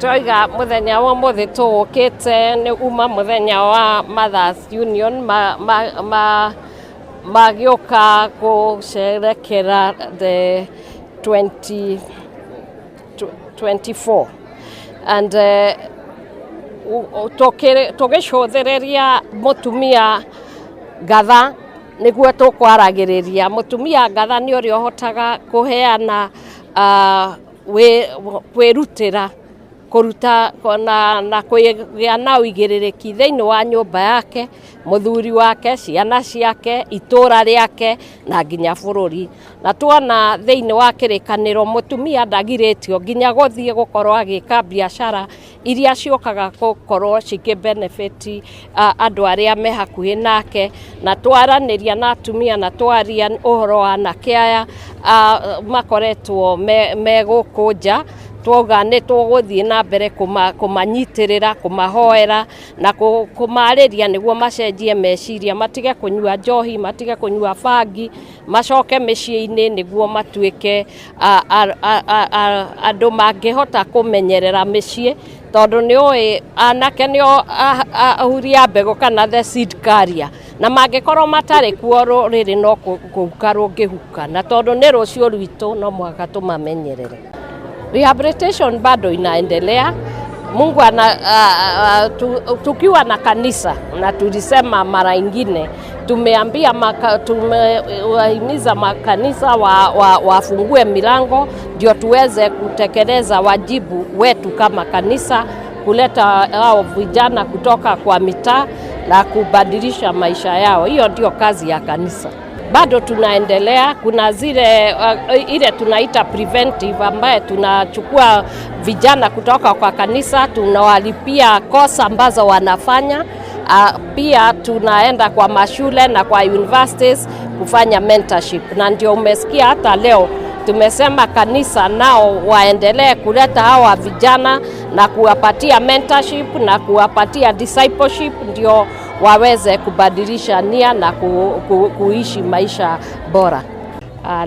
Toiga muthenya wa muthi tukite ni uma muthenya wa Mothers Union magioka kusherekera the 2024 and tugicuthiriria mutumia ngatha niguo tukwaragiria mutumia ngatha ni uri hotaga kuheana kwirutira kuruta na kugia na uigiriki thiini wa nyumba yake muthuri wake ciana ciake itura riake na nginya bururi na tuona thiini wa kirikaniro mutumia ndagiritio nginya guthie gukorwo agika biashara iria ciokaga gukorwo cikibenefit andu aria me hakuhi nake na twaraniria na atumia na twaria uhoro wa anake aya makoretwo me gukunja twoga ni tuguthie na mbere kumanyitirira kumahoera na kumariria niguo macenjie meciria matige kunyua njohi matige kunyua bangi macoke miciini niguo matuike andu mangihota kumenyerera micii tondu ni oi anake nio ahuria mbego kana the seed carrier na mangikorwo matari kuo ruriri no kuhuka rungihuka na tondu ni rucio rwitu no mwaka tumamenyerere. Rehabilitation bado inaendelea. Mungu tukiwa na kanisa na tulisema mara ingine tumewahimiza makanisa wafungue milango ndio tuweze kutekeleza wajibu wetu kama kanisa kuleta hao vijana kutoka kwa mitaa na kubadilisha maisha yao. Hiyo ndio kazi ya kanisa. Bado tunaendelea, kuna zile ile tunaita preventive ambaye tunachukua vijana kutoka kwa kanisa, tunawalipia kosa ambazo wanafanya. Pia tunaenda kwa mashule na kwa universities kufanya mentorship. Na ndio umesikia hata leo tumesema kanisa nao waendelee kuleta hawa vijana na kuwapatia mentorship na kuwapatia discipleship ndio waweze kubadilisha nia na kuishi maisha bora.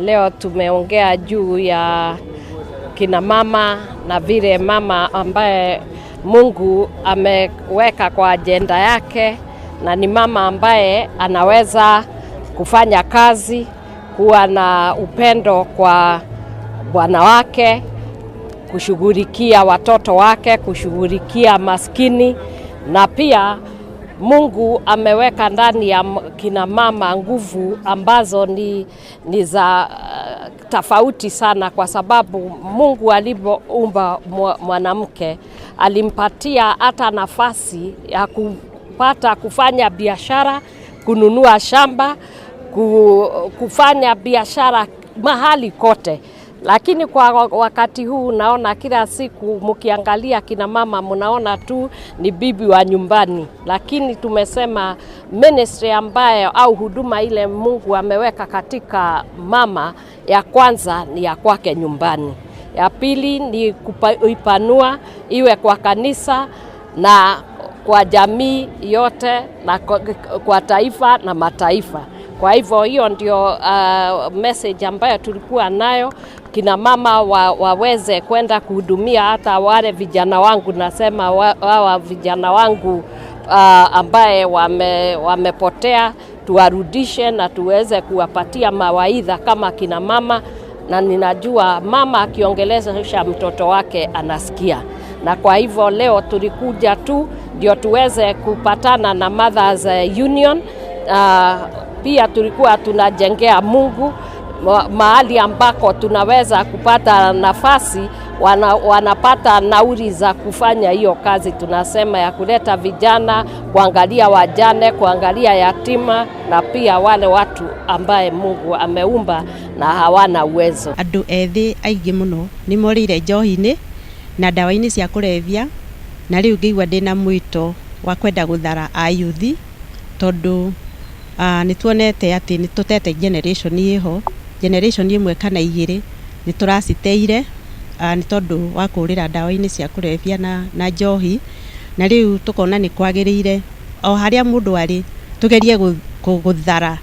Leo tumeongea juu ya kina mama na vile mama ambaye Mungu ameweka kwa ajenda yake na ni mama ambaye anaweza kufanya kazi, kuwa na upendo kwa bwana wake, kushughulikia watoto wake, kushughulikia maskini na pia Mungu ameweka ndani ya kina mama nguvu ambazo ni za tofauti sana kwa sababu Mungu alipoumba mwanamke alimpatia hata nafasi ya kupata kufanya biashara, kununua shamba, kufanya biashara mahali kote. Lakini kwa wakati huu naona kila siku mkiangalia kina mama mnaona tu ni bibi wa nyumbani. Lakini tumesema ministry ambayo au huduma ile Mungu ameweka katika mama, ya kwanza ni ya kwake nyumbani. Ya pili ni kuipanua iwe kwa kanisa na kwa jamii yote na kwa taifa na mataifa. Kwa hivyo hiyo ndio message ambayo tulikuwa nayo, kina mama waweze kwenda kuhudumia hata wale vijana wangu, nasema hawa vijana wangu ambaye wamepotea tuwarudishe na tuweze kuwapatia mawaidha kama kina mama, na ninajua mama akiongelesha mtoto wake anasikia. Na kwa hivyo leo tulikuja tu ndio tuweze kupatana na Mothers Union. Pia tulikuwa tunajengea Mungu mahali ambako tunaweza kupata nafasi, wanapata nauri za kufanya hiyo kazi tunasema ya kuleta vijana, kuangalia wajane, kuangalia yatima na pia wale watu ambaye Mungu ameumba na hawana uwezo. Andu ethi aingi muno ni morire njohi-ini na dawa-ini cia kurevya, na riu ngiigua ndina mwito wa kwenda guthara ayuthi tondu nituonete ati nitutete generation iho, generation imwe kana igiri nituraciteire ni tondu wa kurira dawa-ini cia kurevya na njohi, na riu tukona ni kwagirire o haria mundu ari tugerie guthara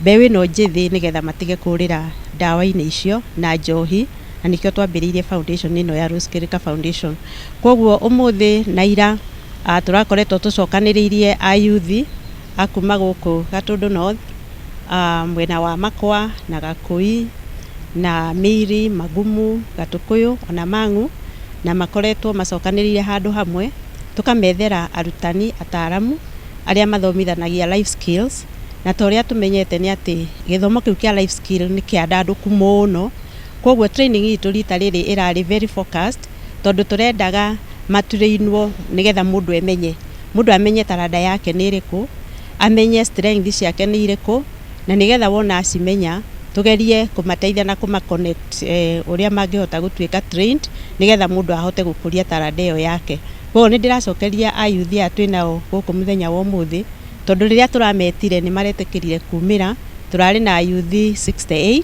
mbeũ ino njithi nigetha matige kurira dawa-ini icio na njohi na nikio twambĩrĩirie foundation ino ya Rose Kirika Foundation. Koguo umuthi na ira turakoretwo tucokanĩrĩirie ayuthi akuma gũkũ Gatundu North, mwena wa Makwa na Gakui na Miri, Magumu, Gatukuyu ona Mang'u, na makoretwo macokanĩrĩire handũ hamwe tukamethera arutani ataramu aria mathomithanagia life skills. Na toria tumenyete ni ati githomo kiu kia life skill ni kiandandũku mũno, koguo training itu rita riri irari very focused, tondu turendaga maturainwo nigetha mundu amenye taranda yake ni iriku, amenye strength ciake ni iriku, na nigetha wona acimenya tugerie kumateithia na kumaconnect uria mangihota gutuika trained nigetha mundu ahote gukuria taranda iyo yake. Koguo ni ndiracokeria ayuthi atu nao guku muthenya wa umuthi, tondu riria turametire ni maretekirire kumira. Turari na ayuthi 68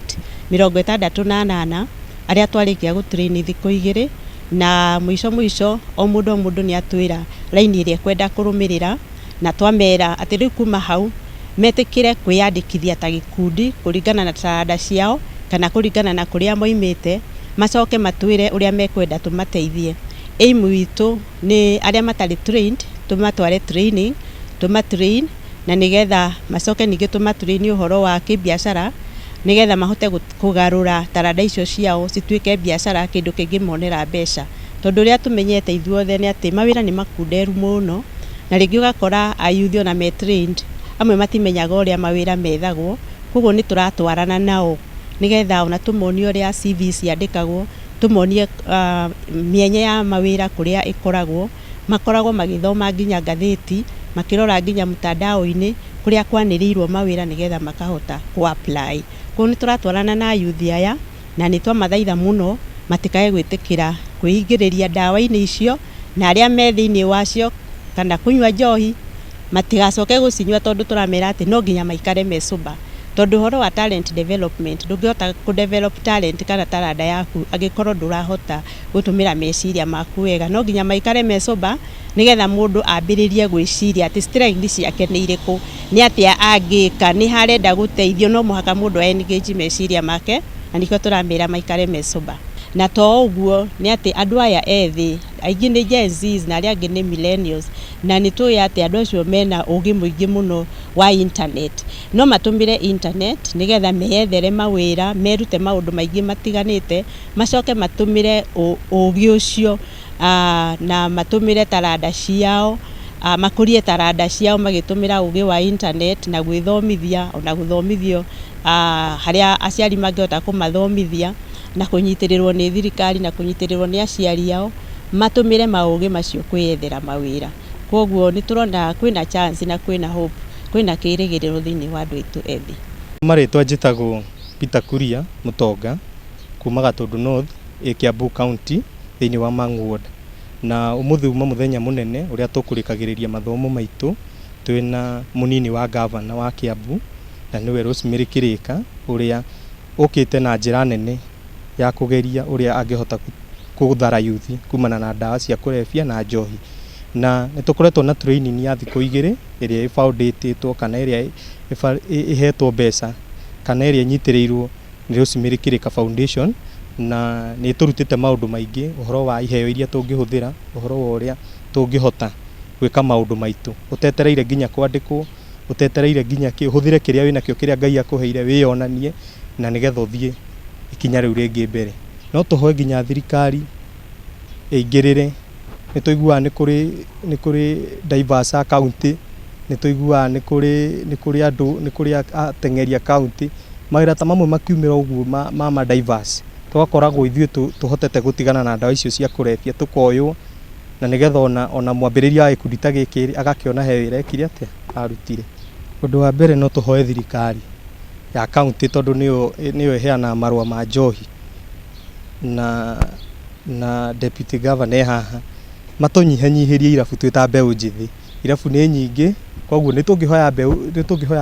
68 aria twarikia gutrain thiku 2, na mwisho o mundu ni atwira line iria kwenda kurumirira, na twamera ati riu kuma hau metekire kwiyandikithia ta gikundi kuringana na taranda ciao kana kuringana na kuria moimite, macoke matwire uria mekwenda tumateithie. Aim witu ni aria matari trained tumatware training, tumatrain na nigetha macoke ningi tumatrain uhoro wa kibiashara nigetha mahote kugarura taranda icio ciao cituike biashara kindu kingimonera mbeca. Tondu ria tumenyete ithuothe ni ati mawira ni makunderu muno, na ringi ugakora ayuthi ona me trained amwe matimenyaga uria mawira methagwo. Koguo ni turatwarana nao nigetha ona tumonie uria CV ciandikagwo, tumonie mienye ya mawira kuria ikoragwo, makoragwo magithoma nginya ngatheti, makirora nginya mtandao-ini kuria kwaniriirwo mawira nigetha makahota ku apply. Koguo ni turatwarana na ayuthi aya na ni twamathaitha muno matikae gwitikira kwĩingĩrĩria ndawa-ini icio, na aria me thiini wacio kana kunywa njohi matigacoke gucinywa, tondu turamera ati no nginya maikare me sober. Tondu horo wa talent development ndungihota ku develop talent kana taranda yaku agikorwo ndurahota gutumira meciria maku wega. No nginya maikare me sober nigetha mundu ambiririe gwiciria ati strength ciake ni iriku, ni atia angika, ni harenda guteithio. No muhaka mundu engage meciria make, na nikio turamira maikare me sober. Na to uguo ni ati andu aya ethi aingi ni Gen Zs na aria angi ni millennials, na ni tuya ati andu acio mena ugi muingi muno wa internet. No matumire internet nigetha meyethere mawira, merute maundu maingi matiganite, macoke matumire ugi ucio na matumire taranda ciao, makurie taranda ciao magitumira ugi wa internet na gwithomithia ona guthomithio haria aciari mangihota kumathomithia na kunyitirirwo ni thirikari na kunyitirirwo ni aciari ao, matumire maugi macio kwiyethera mawira. Koguo ni turona kwina chance na kwina hope, kwina kirigiriro thiini wa andu aitu ethi. Maritwa njitagwo Peter Kuria Mutonga kuma Gatundu North, Kiambu County thiini wa Mang'u Ward. Na umuthi uma muthenya munene uria tukurikagiriria mathomo maitu twina munini wa governor wa Kiambu na niwe Rose Kirika uria ukite na njira nene ya kugeria uria angihota kuthara yuthi kumana na ndawa cia kurebia na njohi. Na nitukoretwo na training ya thiku 2 iria ifoundatitwo kana iria ihetwo mbeca kana iria nyitirirwo ni Rose Kirika Foundation, na ni turutite maundu maingi uhoro wa iheo iria tungihuthira, uhoro wa uria tungihota gwika maundu maitu utetereire nginya kwandikwo, utetereire nginya uhuthire kiria wina kio kiria Ngai akuheire wiyonanie na nigetha uthie ikinya riu ringi mbere. No tuhoe nginya thirikari ingirire. Ni tuigua ni kuri diverse county, ni tuigua ni kuri andu, ni kuri atengeria county mawira ta mamwe makiumira uguo ma diverse, tugakoragwo ithuĩ tuhotete gutigana na ndawa icio cia kurebia tukoywo, na nigetha ona mwambiriria wa gikundi ta giki agakiona he wira ekire atia arutire. Undu wa mbere no tuhoe thirikari ya county tondu niyo iheana marua ma njohi na deputy governor haha matunyihanyihirie irabu twita mbeu njithi. Irabu ni nyingi, koguo ni tungihoya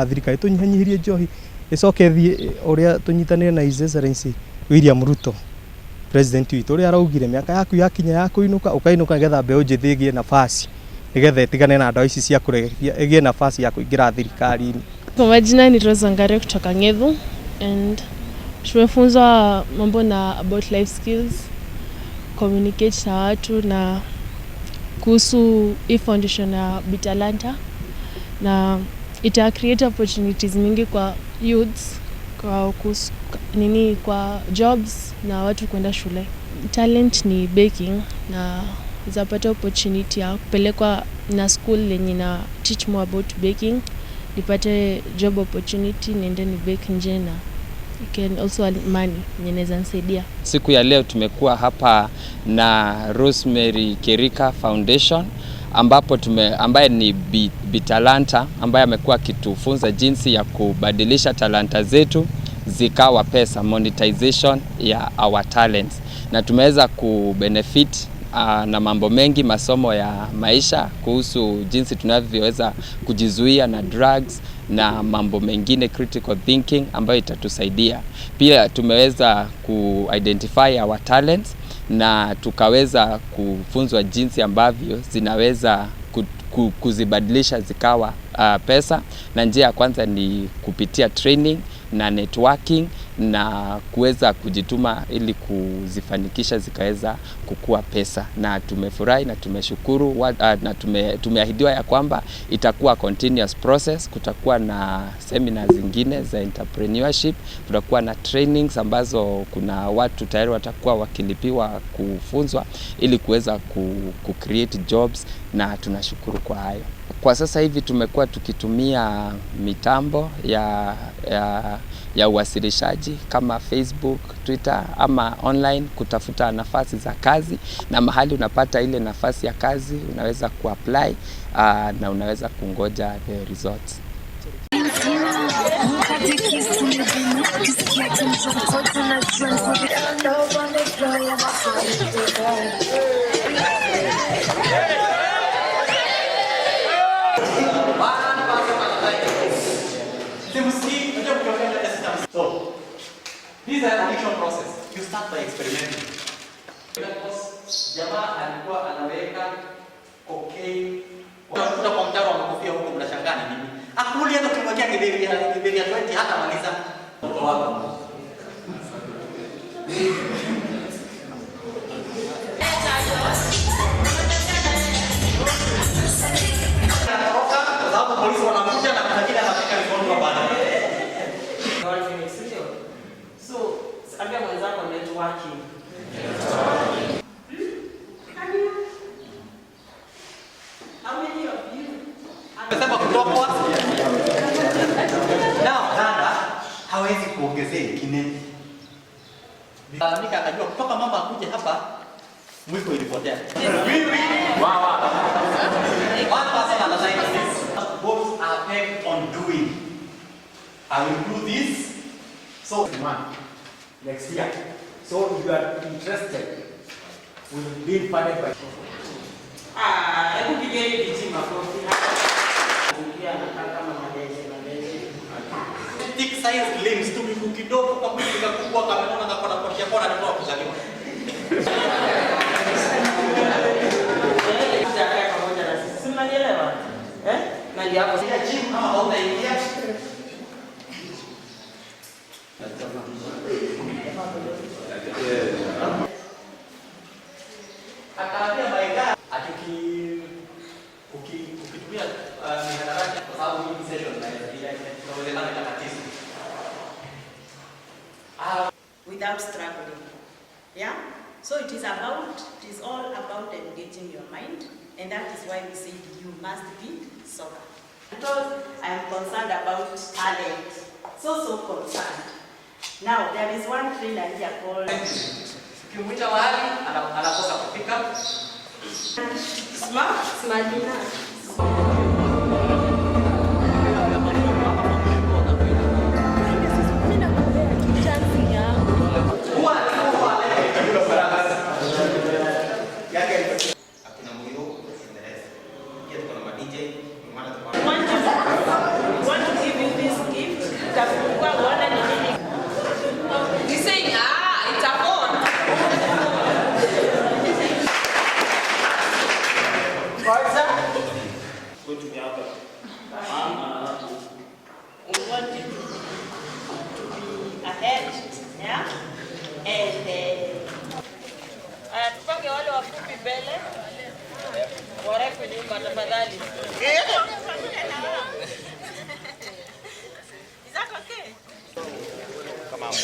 thirikari tunyihanyihirie njohi icoke thie uria tunyitanire na His Excellency William Ruto president witu uria araugire miaka yaku yakinya ya kuinuka ukainuka nigetha mbeu njithi igie nafasi nigetha itigane na ndawa ici cia kurebia igie nafasi ya kuingira thirikari-ini. Kwa majina ni Rose Wangari kutoka Ng'ethu, and Tumefunzwa mambo na about life skills, communicate na watu na kuhusu hii foundation ya Bitalanta, na ita create opportunities mingi kwa youths, kwa jobs na watu kwenda shule. Talent ni baking na zapata opportunity ya kupelekwa na school lenye na teach more about baking, nipate job opportunity niende ni bake nje na you can also earn money yenye nisaidia. Siku ya leo tumekuwa hapa na Rosemary Kerika Foundation ambaye ni Bitalanta, ambaye amekuwa akitufunza jinsi ya kubadilisha talanta zetu zikawa pesa, monetization ya our talents, na tumeweza kubenefit na mambo mengi, masomo ya maisha kuhusu jinsi tunavyoweza kujizuia na drugs na mambo mengine, critical thinking ambayo itatusaidia. Pia tumeweza ku-identify our talents na tukaweza kufunzwa jinsi ambavyo zinaweza kuzibadilisha zikawa pesa, na njia ya kwanza ni kupitia training na networking na kuweza kujituma ili kuzifanikisha zikaweza kukua pesa. Na tumefurahi na tumeshukuru na tumeahidiwa ya kwamba itakuwa continuous process. Kutakuwa na seminars zingine za entrepreneurship, tutakuwa na trainings ambazo kuna watu tayari watakuwa wakilipiwa kufunzwa ili kuweza create jobs, na tunashukuru kwa hayo. Kwa sasa hivi tumekuwa tukitumia mitambo ya uwasilishaji kama Facebook, Twitter ama online kutafuta nafasi za kazi, na mahali unapata ile nafasi ya kazi unaweza kuapply na unaweza kungoja the results. So, this is an addiction process. You start by experimenting. Because jamaa alikuwa anaweka cocaine. Unakuta kwa mtaro wa makofia huko, mnashangaa ni nini? Akuli hata kumwekea kiberi ya 20 hata maliza mtoto wako. Kwa sababu polisi wanakuja na kutajia katika mikono baadaye. So, ambia mwenzako networking. How many of you? Amesema kutopwa. Now, dada hawezi kuongezea ingine. Nika akajua kutoka mama akuje hapa mwiko ilipotea. Wow. One person analyze this. Both are pegged on doing. I will do this. So, one. Next year. So, if you are interested, we will be funded by. Hebu pigeni viti makofi. Pia nataka maelezo. Thick size limbs tu miguu kidogo kwa mwili kubwa kama unaona kwa kuachia kona ndio kuzaliwa. Tutakaa pamoja na sisi. Mnanielewa? Na ndio hapo sija gym kama hautaingia. Akaambia maida ukitumia mihadarati kwa sababu hii session na tunawezekana takatifu. Without struggling. Yeah? So it is all about engaging your mind, and that is why we say you must be sober. Because I am concerned about talent. So concerned. Now, there is one trainer here called... Ukimwita mahali anakosa kufika. Smadina. Yeah? And tupange wale wafupi mbele. Warefu nyuma tafadhali. Is that okay? Come on.